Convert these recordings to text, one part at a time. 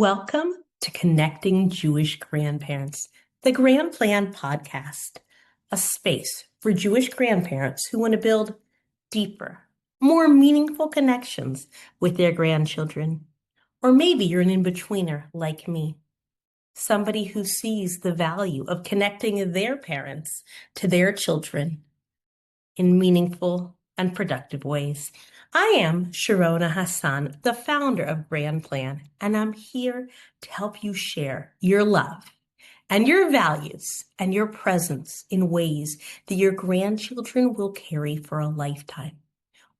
Welcome to Connecting Jewish Grandparents, the Grand Plan podcast, a space for Jewish grandparents who want to build deeper, more meaningful connections with their grandchildren. Or maybe you're an in-betweener like me, somebody who sees the value of connecting their parents to their children in meaningful and productive ways. I am Sharona Hassan, the founder of Grand Plan, and I'm here to help you share your love and your values and your presence in ways that your grandchildren will carry for a lifetime.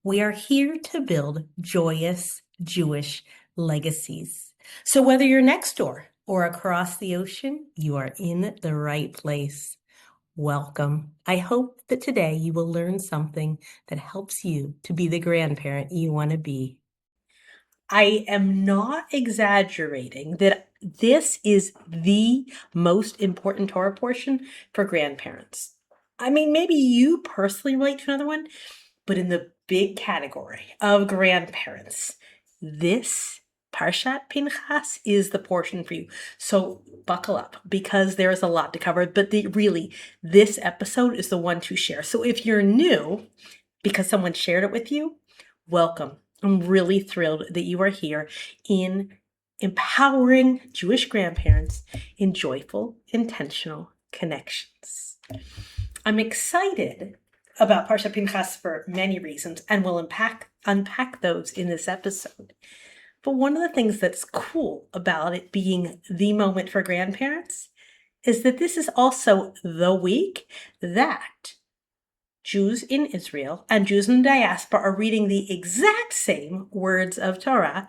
We are here to build joyous Jewish legacies. So whether you're next door or across the ocean, you are in the right place. Welcome. I hope that today you will learn something that helps you to be the grandparent you want to be. I am not exaggerating that this is the most important Torah portion for grandparents. I mean, maybe you personally relate to another one, but in the big category of grandparents, this Parashat Pinchas is the portion for you. So buckle up because there is a lot to cover, but this episode is the one to share. So if you're new because someone shared it with you, welcome. I'm really thrilled that you are here in empowering Jewish grandparents in joyful, intentional connections. I'm excited about Parashat Pinchas for many reasons, and we'll unpack those in this episode. But one of the things that's cool about it being the moment for grandparents is that this is also the week that Jews in Israel and Jews in the diaspora are reading the exact same words of Torah,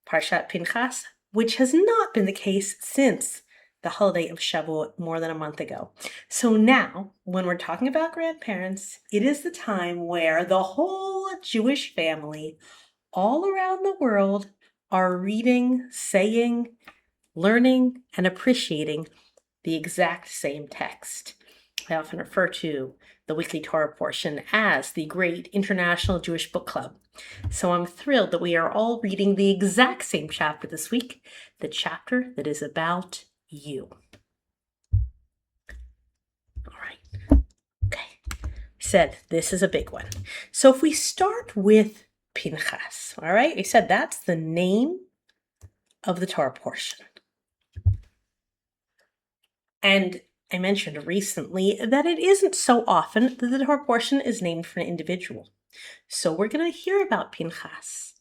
Parashat Pinchas, which has not been the case since the holiday of Shavuot more than a month ago. So now, when we're talking about grandparents, it is the time where the whole Jewish family all around the world are reading, saying, learning, and appreciating the exact same text. I often refer to the weekly Torah portion as the Great International Jewish Book Club. So I'm thrilled that we are all reading the exact same chapter this week, the chapter that is about you. All right. Okay. Said this is a big one. So if we start with Pinchas, all right? I said that's the name of the Torah portion. And I mentioned recently that it isn't so often that the Torah portion is named for an individual. So we're going to hear about Pinchas,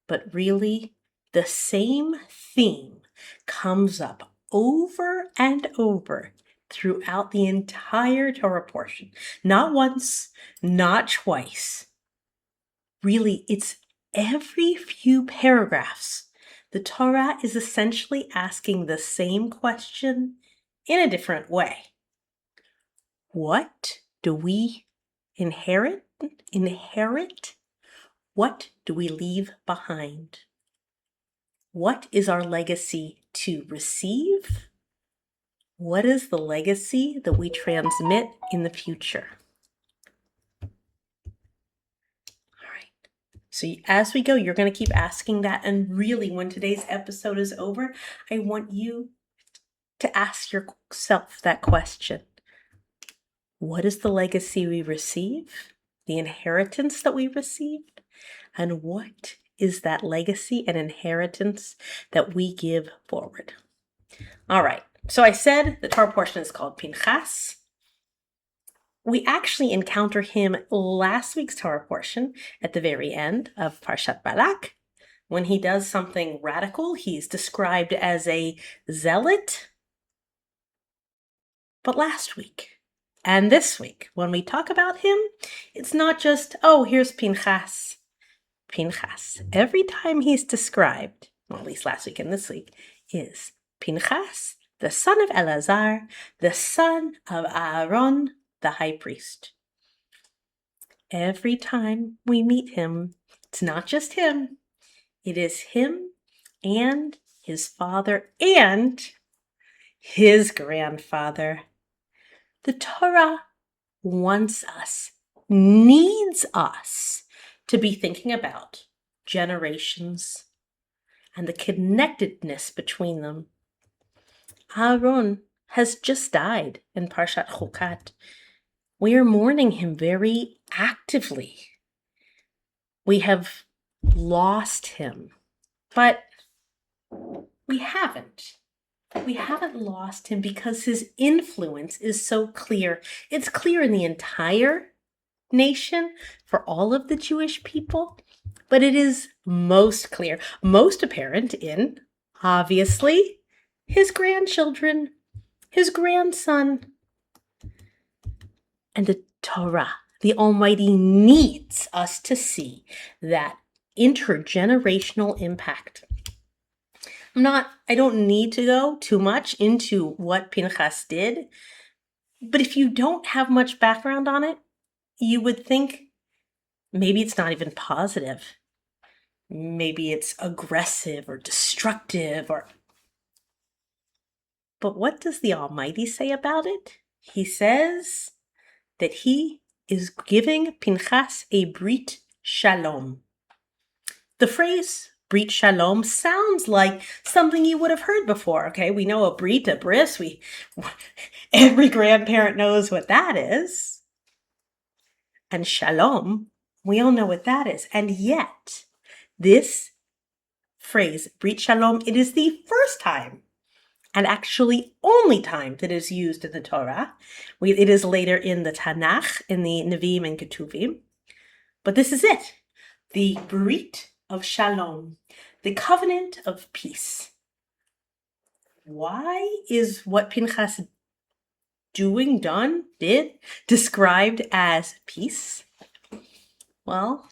but really the same theme comes up over and over throughout the entire Torah portion. Not once, not twice. Really, it's every few paragraphs. The Torah is essentially asking the same question in a different way. What do we inherit? What do we leave behind? What is our legacy to receive? What is the legacy that we transmit in the future? So as we go, you're going to keep asking that. And really, when today's episode is over, I want you to ask yourself that question. What is the legacy we receive? The inheritance that we received? And what is that legacy and inheritance that we give forward? All right. So I said the Torah portion is called Pinchas. We actually encounter him last week's Torah portion at the very end of Parshat Balak. When he does something radical, he's described as a zealot. But last week and this week, when we talk about him, it's not just, oh, here's Pinchas. Pinchas, every time he's described, well, at least last week and this week, is Pinchas, the son of Eleazar, the son of Aaron, the high priest. Every time we meet him, it's not just him. It is him and his father and his grandfather. The Torah wants us, needs us to be thinking about generations and the connectedness between them. Aaron has just died in Parshat Chukat. We are mourning him very actively. We have lost him, but we haven't. We haven't lost him because his influence is so clear. It's clear in the entire nation for all of the Jewish people, but it is most clear, most apparent in, obviously, his grandchildren, his grandson, and the Torah. The Almighty needs us to see that intergenerational impact. I don't need to go too much into what Pinchas did, but if you don't have much background on it, you would think maybe it's not even positive. Maybe it's aggressive or destructive But what does the Almighty say about it? He says that he is giving Pinchas a brit shalom. The phrase brit shalom sounds like something you would have heard before. Okay, we know a brit, a bris. Every grandparent knows what that is. And shalom, we all know what that is. And yet, this phrase, brit shalom, it is the first time and actually only time that is used in the Torah. It is later in the Tanakh, in the Nevi'im and Ketuvim. But this is it. The Brit of Shalom, the covenant of peace. Why is what Pinchas did, described as peace? Well,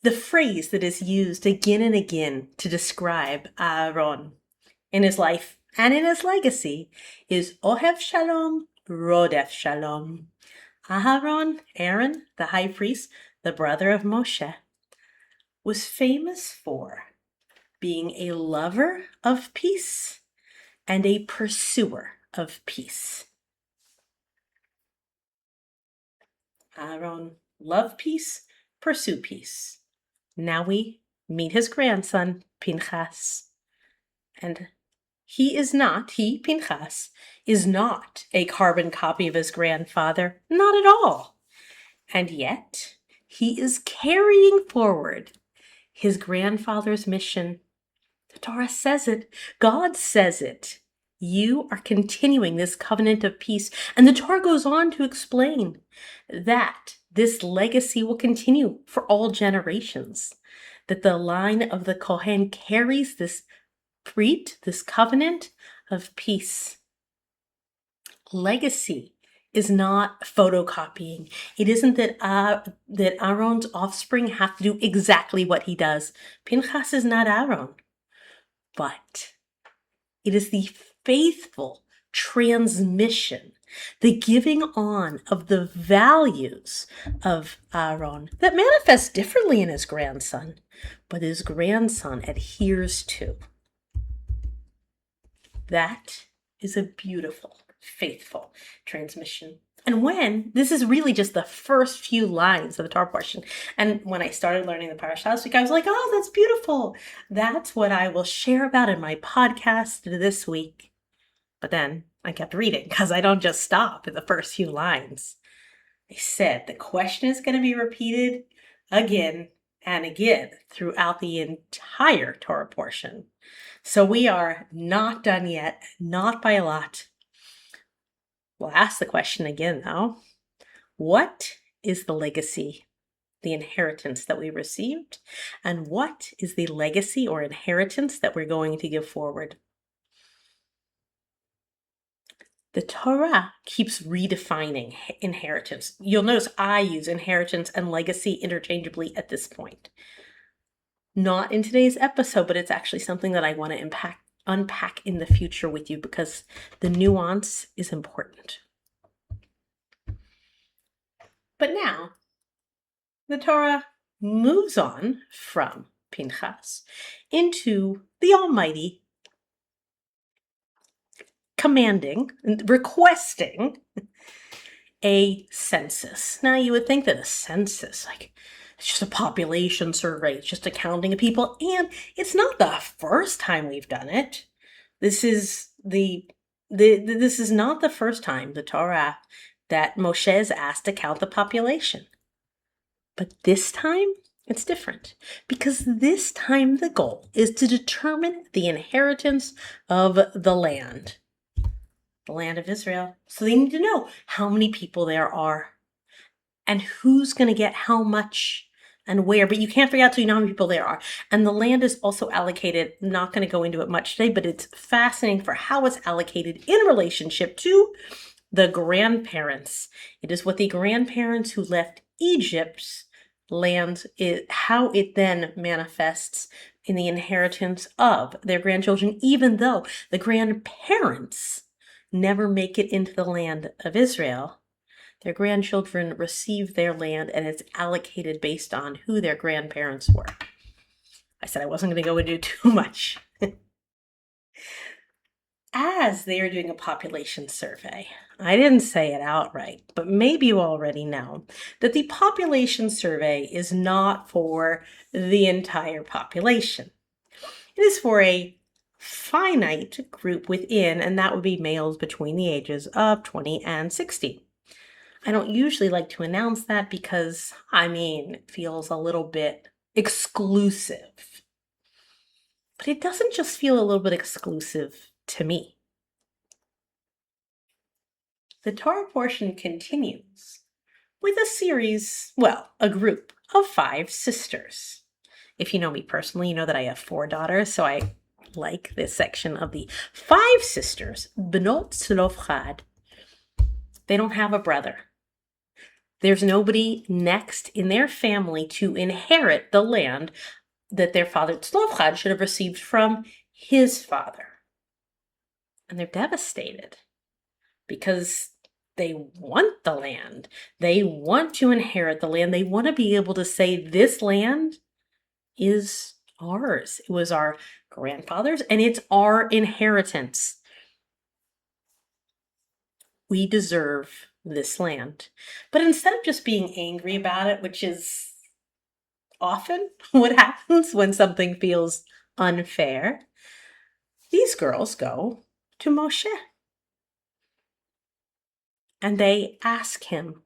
the phrase that is used again and again to describe Aaron in his life and in his legacy is Ohev Shalom, Rodef Shalom. Aaron, the high priest, the brother of Moshe, was famous for being a lover of peace and a pursuer of peace. Aaron loved peace, pursue peace. Now we meet his grandson, Pinchas. And Pinchas, is not a carbon copy of his grandfather, not at all. And yet, he is carrying forward his grandfather's mission. The Torah says it. God says it. You are continuing this covenant of peace. And the Torah goes on to explain that this legacy will continue for all generations, that the line of the Kohen carries this brit, this covenant of peace. Legacy is not photocopying. It isn't that Aaron's offspring have to do exactly what he does. Pinchas is not Aaron, but it is the faithful transmission, the giving on of the values of Aaron that manifests differently in his grandson, but his grandson adheres to. That is a beautiful, faithful transmission. And this is really just the first few lines of the Torah portion. And when I started learning the parsha last week, I was like, oh, that's beautiful. That's what I will share about in my podcast this week. But then I kept reading because I don't just stop at the first few lines. I said the question is going to be repeated again and again throughout the entire Torah portion. So we are not done yet, not by a lot. We'll ask the question again, though. What is the legacy, the inheritance that we received? And what is the legacy or inheritance that we're going to give forward? The Torah keeps redefining inheritance. You'll notice I use inheritance and legacy interchangeably at this point. Not in today's episode, but it's actually something that I want to unpack in the future with you because the nuance is important. But now, the Torah moves on from Pinchas into the Almighty requesting a census. Now, you would think that a census, It's just a population survey. It's just a counting of people. And it's not the first time we've done it. This is this is not the first time the Torah that Moshe is asked to count the population. But this time, it's different. Because this time the goal is to determine the inheritance of the land of Israel. So they need to know how many people there are and who's going to get how much and where. But you can't figure out till you know how many people there are. And the land is also allocated, not going to go into it much today, but it's fascinating for how it's allocated in relationship to the grandparents. It is what the grandparents who left Egypt's land, how it then manifests in the inheritance of their grandchildren, even though the grandparents never make it into the land of Israel. Their grandchildren receive their land, and it's allocated based on who their grandparents were. I said I wasn't going to go into too much. As they are doing a population survey, I didn't say it outright, but maybe you already know that the population survey is not for the entire population. It is for a finite group within, and that would be males between the ages of 20 and 60. I don't usually like to announce that because, it feels a little bit exclusive. But it doesn't just feel a little bit exclusive to me. The Torah portion continues with a group of 5 sisters. If you know me personally, you know that I have 4 daughters, so I like this section of the 5 sisters, Benot Tzlofchad. They don't have a brother. There's nobody next in their family to inherit the land that their father Tzlofchad should have received from his father. And they're devastated because they want the land. They want to inherit the land. They want to be able to say, this land is ours. It was our grandfather's, and it's our inheritance. We deserve this land. But instead of just being angry about it, which is often what happens when something feels unfair, these girls go to Moshe. And they ask him.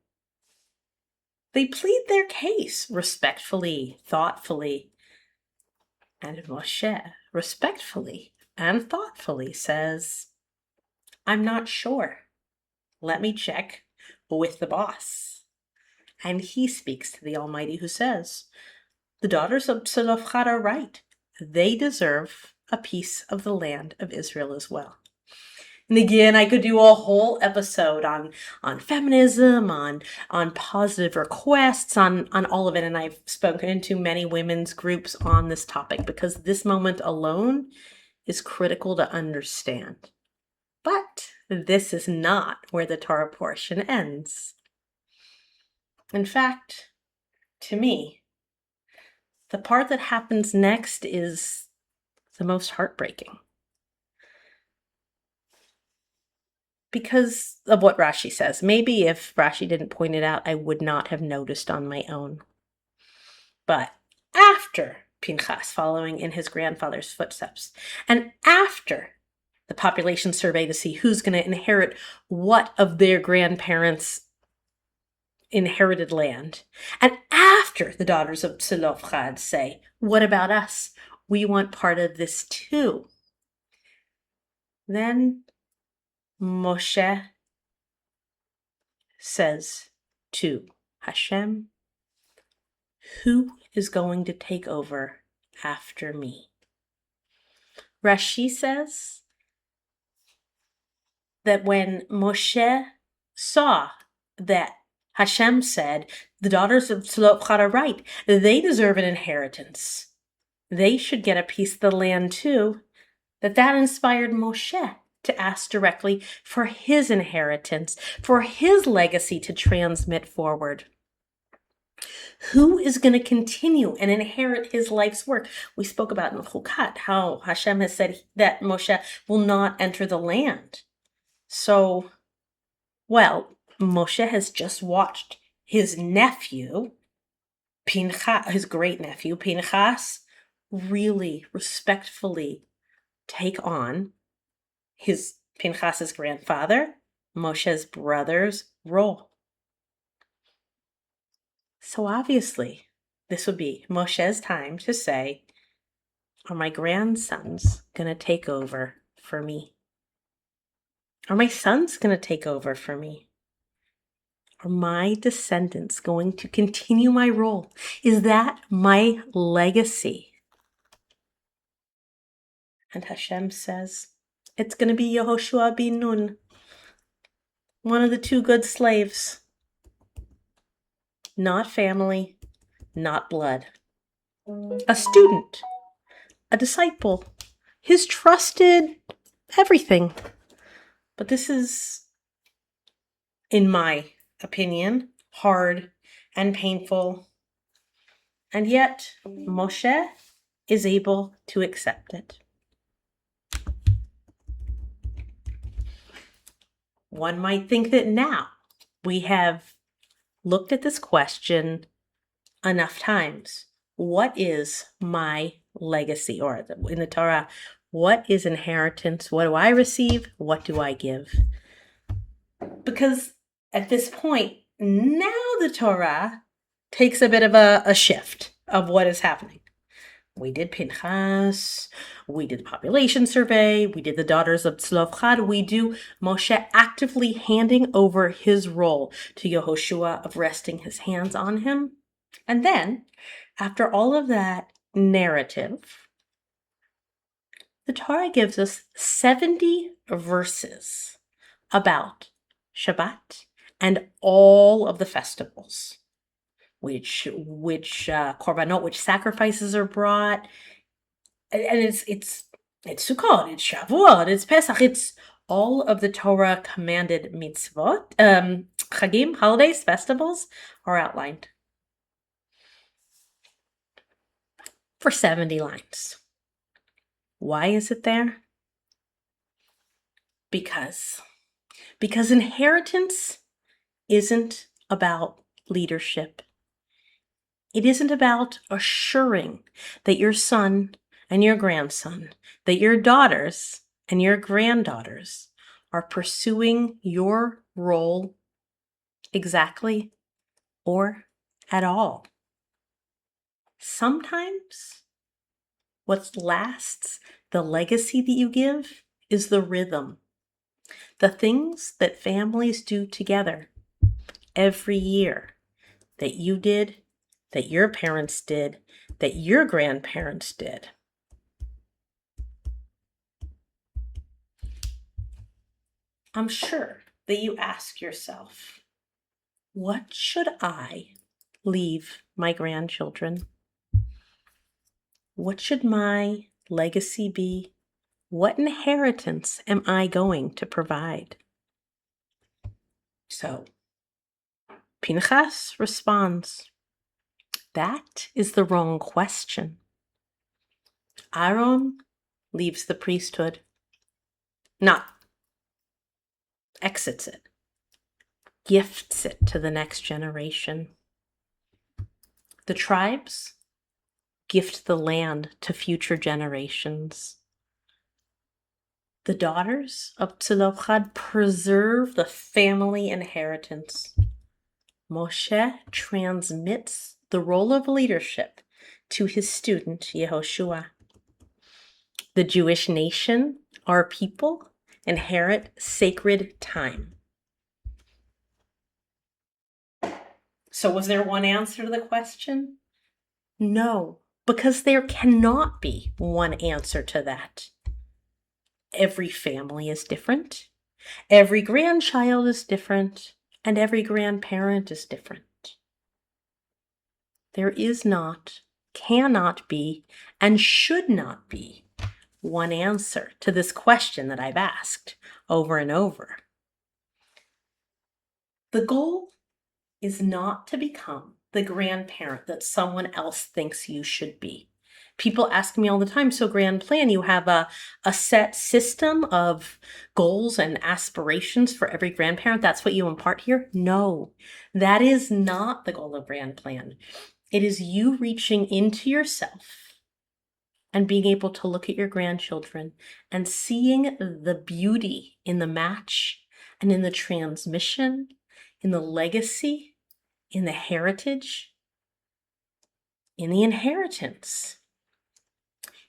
They plead their case respectfully, thoughtfully. And Moshe, respectfully and thoughtfully, says, I'm not sure. Let me check with the boss. And he speaks to the Almighty, who says, the daughters of Tzlofchad are right. They deserve a piece of the land of Israel as well. And again, I could do a whole episode on feminism, on positive requests, on all of it. And I've spoken to many women's groups on this topic because this moment alone is critical to understand. But this is not where the Torah portion ends. In fact, to me, the part that happens next is the most heartbreaking. Because of what Rashi says. Maybe if Rashi didn't point it out, I would not have noticed on my own. But after Pinchas following in his grandfather's footsteps, and after the population survey to see who's going to inherit what of their grandparents' inherited land, and after the daughters of Tzlofchad say, what about us? We want part of this too. Then Moshe says to Hashem, who is going to take over after me? Rashi says that when Moshe saw that Hashem said, the daughters of Tzlofchad are right, they deserve an inheritance. They should get a piece of the land too. That inspired Moshe to ask directly for his inheritance, for his legacy to transmit forward. Who is going to continue and inherit his life's work? We spoke about in Chukat how Hashem has said that Moshe will not enter the land. So, Moshe has just watched his nephew Pinchas, his great nephew, Pinchas, really respectfully take on Pinchas's grandfather, Moshe's brother's role. So obviously, this would be Moshe's time to say, are my grandsons going to take over for me? Are my sons going to take over for me? Are my descendants going to continue my role? Is that my legacy? And Hashem says, it's going to be Yehoshua bin Nun, one of the two good slaves. Not family, not blood. A student, a disciple, his trusted everything. But this is, in my opinion, hard and painful. And yet, Moshe is able to accept it. One might think that now we have looked at this question enough times. What is my legacy? Or in the Torah, what is inheritance? What do I receive? What do I give? Because at this point, now the Torah takes a bit of a shift of what is happening. We did Pinchas, we did the population survey, we did the daughters of Tzlofchad, we do Moshe actively handing over his role to Yehoshua of resting his hands on him. And then, after all of that narrative, the Torah gives us 70 verses about Shabbat and all of the festivals, which korbanot, which sacrifices are brought, and it's Sukkot, it's Shavuot, it's Pesach, it's all of the Torah commanded mitzvot, chagim, holidays, festivals are outlined for 70 lines. Why is it there? Because inheritance isn't about leadership. It isn't about assuring that your son and your grandson, that your daughters and your granddaughters are pursuing your role exactly or at all. Sometimes what lasts, the legacy that you give, is the rhythm. The things that families do together every year that you did, that your parents did, that your grandparents did. I'm sure that you ask yourself, what should I leave my grandchildren? What should my legacy be? What inheritance am I going to provide? So, Pinchas responds, that is the wrong question. Aaron leaves the priesthood, not exits it, gifts it to the next generation. The tribes gift the land to future generations. The daughters of Tzlofchad preserve the family inheritance. Moshe transmits the role of leadership to his student Yehoshua. The Jewish nation, our people, inherit sacred time. So was there one answer to the question? No, because there cannot be one answer to that. Every family is different. Every grandchild is different. And every grandparent is different. There is not, cannot be, and should not be one answer to this question that I've asked over and over. The goal is not to become the grandparent that someone else thinks you should be. People ask me all the time, so Grand Plan, you have a set system of goals and aspirations for every grandparent. That's what you impart here? No, that is not the goal of Grand Plan. It is you reaching into yourself and being able to look at your grandchildren and seeing the beauty in the match and in the transmission, in the legacy, in the heritage, in the inheritance.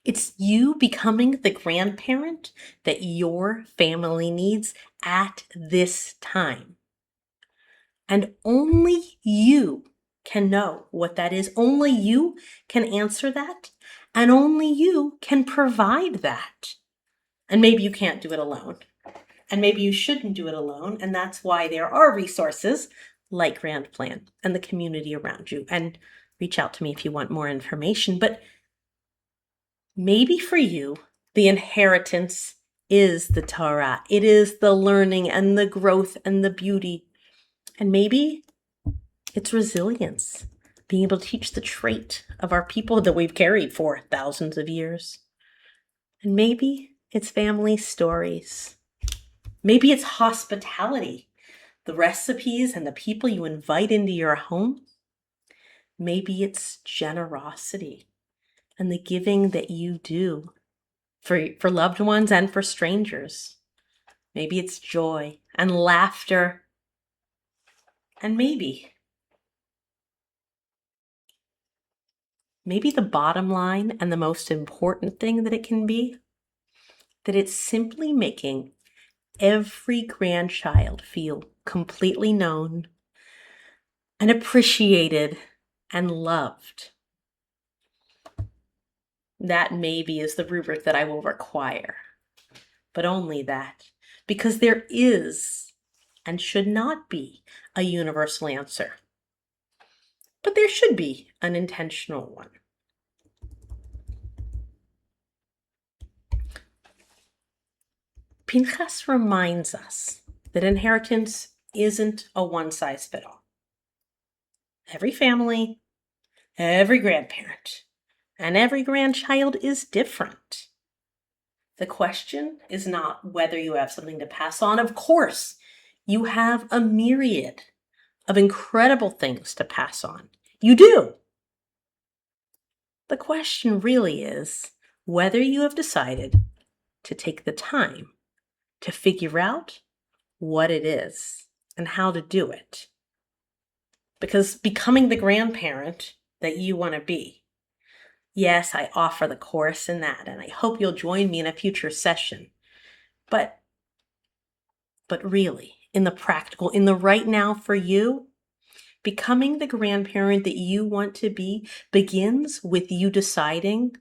It's you becoming the grandparent that your family needs at this time. And only you can know what that is. Only you can answer that. And only you can provide that. And maybe you can't do it alone. And maybe you shouldn't do it alone. And that's why there are resources like Grand Plan and the community around you. And reach out to me if you want more information. But maybe for you, the inheritance is the Torah. It is the learning and the growth and the beauty. And maybe it's resilience, being able to teach the trait of our people that we've carried for thousands of years. And maybe it's family stories. Maybe it's hospitality, the recipes and the people you invite into your home. Maybe it's generosity and the giving that you do for loved ones and for strangers. Maybe it's joy and laughter. And maybe the bottom line and the most important thing that it can be, that it's simply making every grandchild feel completely known and appreciated and loved. That maybe is the rubric that I will require, but only that, because there is and should not be a universal answer, but there should be an intentional one. Pinchas reminds us that inheritance isn't a one-size-fits-all. Every family, every grandparent, and every grandchild is different. The question is not whether you have something to pass on. Of course, you have a myriad of incredible things to pass on. You do. The question really is whether you have decided to take the time to figure out what it is and how to do it. Because becoming the grandparent that you want to be, yes, I offer the course in that, and I hope you'll join me in a future session. But really, in the practical, in the right now for you, becoming the grandparent that you want to be begins with you deciding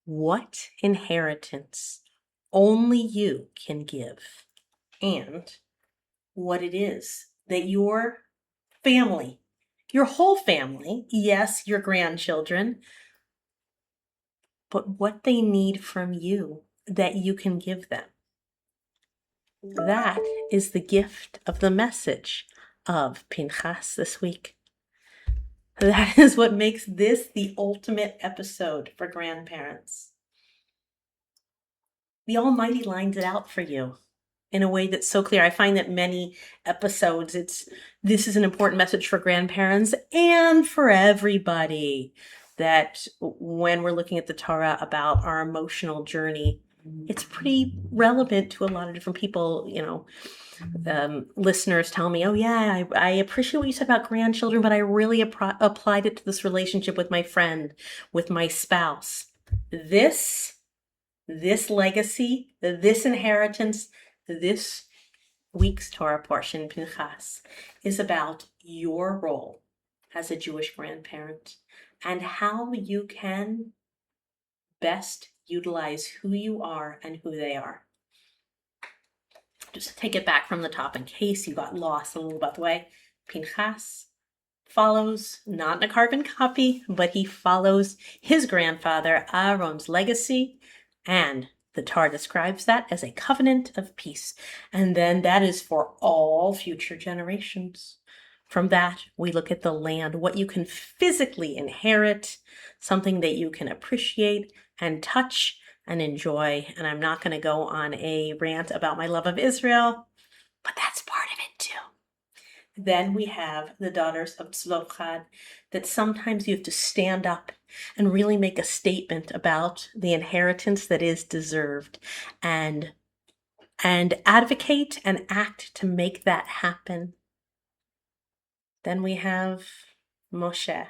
what inheritance only you can give and what it is that your family, your whole family, yes, your grandchildren, but what they need from you that you can give them. That is the gift of the message of Pinchas this week. That is what makes this the ultimate episode for grandparents. The Almighty lines it out for you in a way that's so clear. I find that many episodes, this is an important message for grandparents and for everybody, that when we're looking at the Torah about our emotional journey, it's pretty relevant to a lot of different people. Listeners tell me, oh yeah, I appreciate what you said about grandchildren, but I really applied it to this relationship with my friend, with my spouse. This legacy, this inheritance, this week's Torah portion, Pinchas, is about your role as a Jewish grandparent and how you can best utilize who you are and who they are. Just to take it back from the top in case you got lost a little about the way, Pinchas follows, not in a carbon copy, but he follows his grandfather Aaron's legacy, and the Torah describes that as a covenant of peace. And then that is for all future generations. From that, we look at the land, what you can physically inherit, something that you can appreciate and touch and enjoy. And I'm not going to go on a rant about my love of Israel, but that's part of it too. Then we have the daughters of Tzlopchad, that sometimes you have to stand up and really make a statement about the inheritance that is deserved, and advocate and act to make that happen. Then we have Moshe,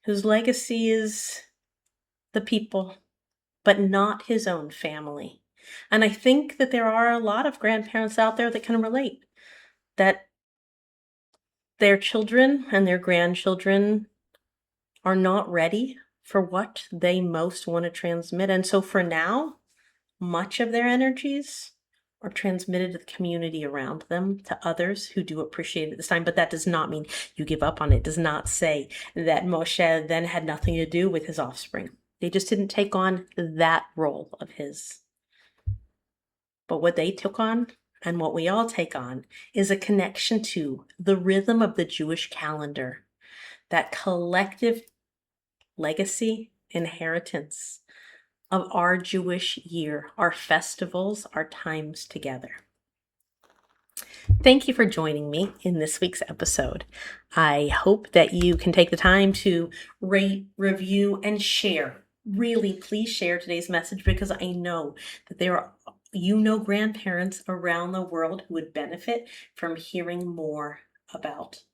whose legacy is the people, but not his own family. And I think that there are a lot of grandparents out there that can relate, that their children and their grandchildren are not ready for what they most want to transmit. And so for now, much of their energies are transmitted to the community around them, to others who do appreciate it this time. But that does not mean you give up on it. It does not say that Moshe then had nothing to do with his offspring. They just didn't take on that role of his. But what they took on, and what we all take on, is a connection to the rhythm of the Jewish calendar, that collective legacy, inheritance of our Jewish year, our festivals, our times together. Thank you for joining me in this week's episode. I hope that you can take the time to rate, review, and share. Really, please share today's message, because I know that there are, grandparents around the world who would benefit from hearing more about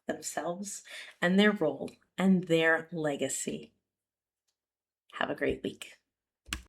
themselves and their role and their legacy. Have a great week.